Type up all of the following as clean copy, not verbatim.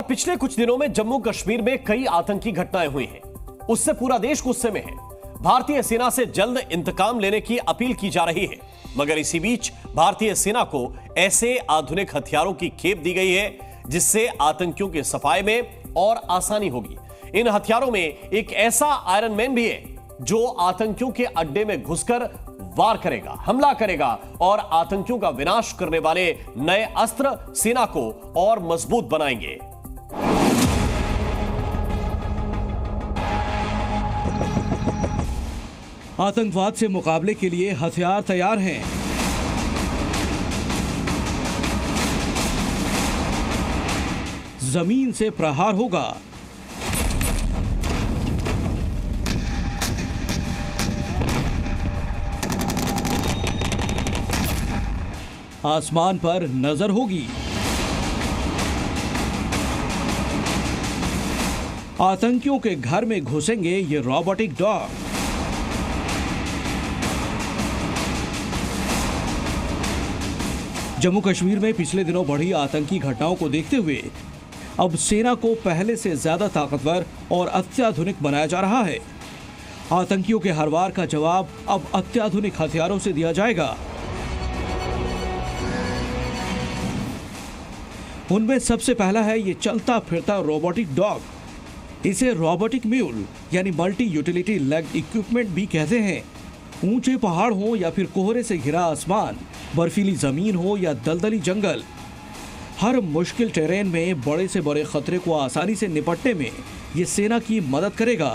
पिछले कुछ दिनों में जम्मू कश्मीर में कई आतंकी घटनाएं हुई हैं। उससे पूरा देश गुस्से में है। भारतीय सेना से जल्द इंतकाम लेने की अपील की जा रही है, मगर इसी बीच भारतीय सेना को ऐसे आधुनिक हथियारों की खेप दी गई है जिससे आतंकियों के सफाए में और आसानी होगी। इन हथियारों में एक ऐसा आयरन मैन भी है जो आतंकियों के अड्डे में घुसकर वार करेगा, हमला करेगा और आतंकियों का विनाश करने वाले नए अस्त्र सेना को और मजबूत बनाएंगे। आतंकवाद से मुकाबले के लिए हथियार तैयार हैं। जमीन से प्रहार होगा। आसमान पर नजर होगी। आतंकियों के घर में घुसेंगे ये रोबोटिक डॉग। जम्मू कश्मीर में पिछले दिनों बढ़ी आतंकी घटनाओं को देखते हुए अब सेना को पहले से ज्यादा ताकतवर और अत्याधुनिक बनाया जा रहा है। आतंकियों के हर वार का जवाब अब अत्याधुनिक हथियारों से दिया जाएगा। उनमें सबसे पहला है ये चलता फिरता रोबोटिक डॉग। इसे रोबोटिक म्यूल यानी मल्टी यूटिलिटी लेग इक्विपमेंट भी कहते हैं। ऊंचे पहाड़ हो या फिर कोहरे से घिरा आसमान, बर्फीली जमीन हो या दलदली जंगल, हर मुश्किल टेरेन में बड़े से बड़े खतरे को आसानी से निपटने में ये सेना की मदद करेगा।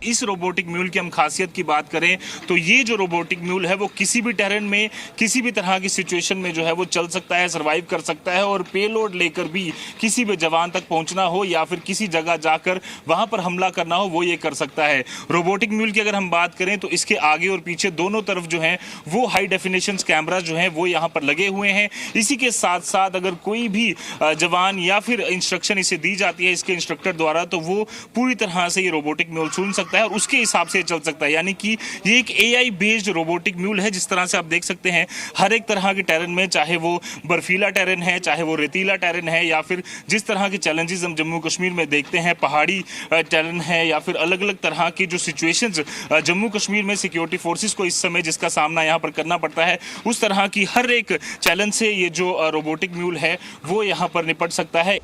इस रोबोटिक म्यूल की हम खासियत की बात करें तो ये जो रोबोटिक म्यूल है वो किसी भी टेरेन में किसी भी तरह की सिचुएशन में जो है वो चल सकता है, सरवाइव कर सकता है और पेलोड लेकर भी किसी भी जवान तक पहुंचना हो या फिर किसी जगह जाकर वहां पर हमला करना हो वो ये कर सकता है। रोबोटिक म्यूल की अगर हम बात करें तो इसके आगे और पीछे दोनों तरफ जो है वो हाई डेफिनेशन कैमरा जो है वो यहाँ पर लगे हुए हैं। इसी के साथ साथ अगर कोई भी जवान या फिर इंस्ट्रक्शन इसे दी जाती है इसके इंस्ट्रक्टर द्वारा तो वो पूरी तरह से ये रोबोटिक म्यूल सुन सकता है और उसके हिसाब से चल सकता है। यानी कि ये एक एआई बेस्ड रोबोटिक म्यूल है। जिस तरह से आप देख सकते हैं हर एक तरह के टेरेन में, चाहे वो बर्फीला टेरेन है, चाहे वो रेतीला टेरेन है या फिर जिस तरह के चैलेंजेस हम जम्मू कश्मीर में देखते हैं, पहाड़ी टेरेन है या फिर अलग अलग तरह की जो सिचुएशंस जम्मू कश्मीर में सिक्योरिटी फोर्सेस को इस समय जिसका सामना यहाँ पर करना पड़ता है, उस तरह की हर एक चैलेंज से ये जो रोबोटिक म्यूल है वो यहाँ पर निपट सकता है।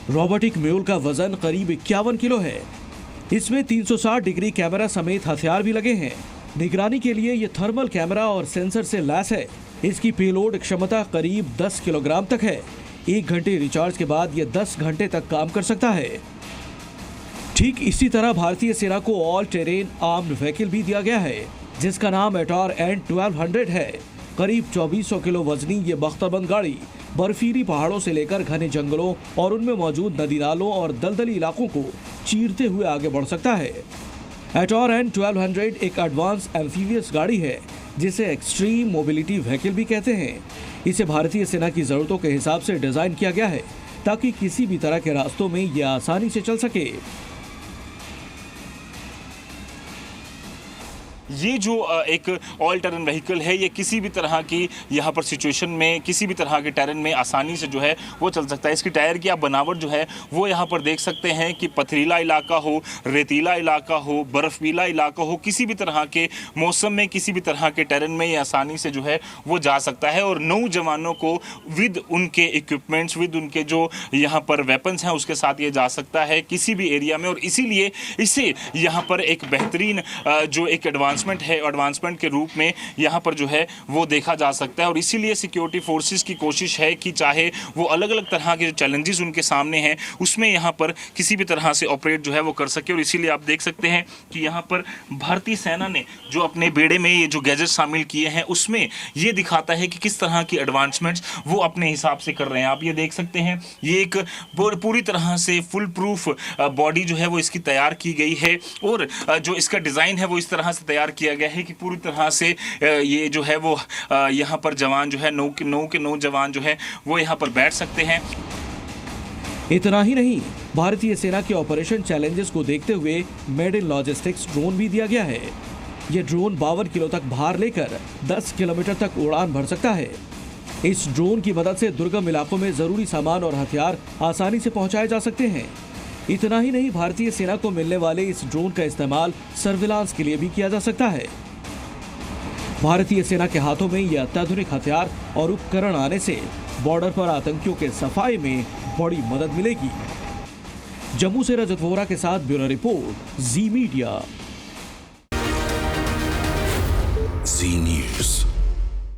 रोबोटिक म्यूल का वजन करीब 51 किलो है। इसमें 360 डिग्री कैमरा समेत हथियार भी लगे हैं। निगरानी के लिए ये थर्मल कैमरा और सेंसर से लैस है। इसकी पेलोड क्षमता करीब 10 किलोग्राम तक है। 1 घंटे रिचार्ज के बाद ये 10 घंटे तक काम कर सकता है। ठीक इसी तरह भारतीय सेना को ऑल टेरेन आर्म्ड व्हीकल भी दिया गया है जिसका नाम एटॉर N1200 है। करीब 2400 किलो वजनी ये बख्तरबंद गाड़ी बर्फीली पहाड़ों से लेकर घने जंगलों और उनमें मौजूद नदी नालों और दलदली इलाकों को चीरते हुए आगे बढ़ सकता है। एटॉर N1200 एक एडवांस एम्फीबियस गाड़ी है जिसे एक्सट्रीम मोबिलिटी व्हीकल भी कहते हैं। इसे भारतीय सेना की जरूरतों के हिसाब से डिजाइन किया गया है ताकि किसी भी तरह के रास्तों में यह आसानी से चल सके। ये जो एक ऑल टेरेन व्हीकल है ये किसी भी तरह की यहाँ पर सिचुएशन में किसी भी तरह के टेरेन में आसानी से जो है वो चल सकता है। इसकी टायर की आप बनावट जो है वो यहाँ पर देख सकते हैं कि पथरीला इलाका हो, रेतीला इलाका हो, बर्फीला इलाका हो, किसी भी तरह के मौसम में किसी भी तरह के टेरेन में ये आसानी से जो है वो जा सकता है और नौजवानों को विद उनके इक्विपमेंट्स, विद उनके जो यहाँ पर वेपन्स हैं उसके साथ ये जा सकता है किसी भी एरिया में। और इसीलिए इसे यहाँ पर एक बेहतरीन जो एक एडवांसमेंट के रूप में यहाँ पर जो है वो देखा जा सकता है। और इसीलिए सिक्योरिटी फोर्सेस की कोशिश है कि चाहे वो अलग अलग तरह के जो चैलेंजेस उनके सामने हैं उसमें यहाँ पर किसी भी तरह से ऑपरेट जो है वो कर सके। और इसीलिए आप देख सकते हैं कि यहाँ पर भारतीय सेना ने जो अपने बेड़े में ये जो गैजेट शामिल किए हैं उसमें ये दिखाता है कि किस तरह की एडवांसमेंट्स वो अपने हिसाब से कर रहे हैं। आप ये देख सकते हैं ये एक पूरी तरह से फुल प्रूफ बॉडी जो है वो इसकी तैयार की गई है और जो इसका डिज़ाइन है वो इस तरह से तैयार किया गया है कि पूरी तरह से ये जो है वो यहाँ पर जवान जो है नौ जवान जो है वो यहाँ पर बैठ सकते हैं। इतना ही नहीं, भारतीय सेना के ऑपरेशन चैलेंजेस को देखते हुए मेड इन लॉजिस्टिक्स ड्रोन भी दिया गया है। ये ड्रोन 52 किलो तक भार लेकर 10 किलोमीटर तक उड़ान भर सकता है। इस ड्रोन की मदद से दुर्गम इलाकों में जरूरी सामान और हथियार आसानी से पहुंचाए जा सकते हैं। इतना ही नहीं, भारतीय सेना को मिलने वाले इस ड्रोन का इस्तेमाल सर्विलांस के लिए भी किया जा सकता है। भारतीय सेना के हाथों में ये अत्याधुनिक हथियार और उपकरण आने से बॉर्डर पर आतंकियों के सफाई में बड़ी मदद मिलेगी। जम्मू से रजत वोहरा के साथ ब्यूरो रिपोर्ट, जी मीडिया। जी न्यूज़।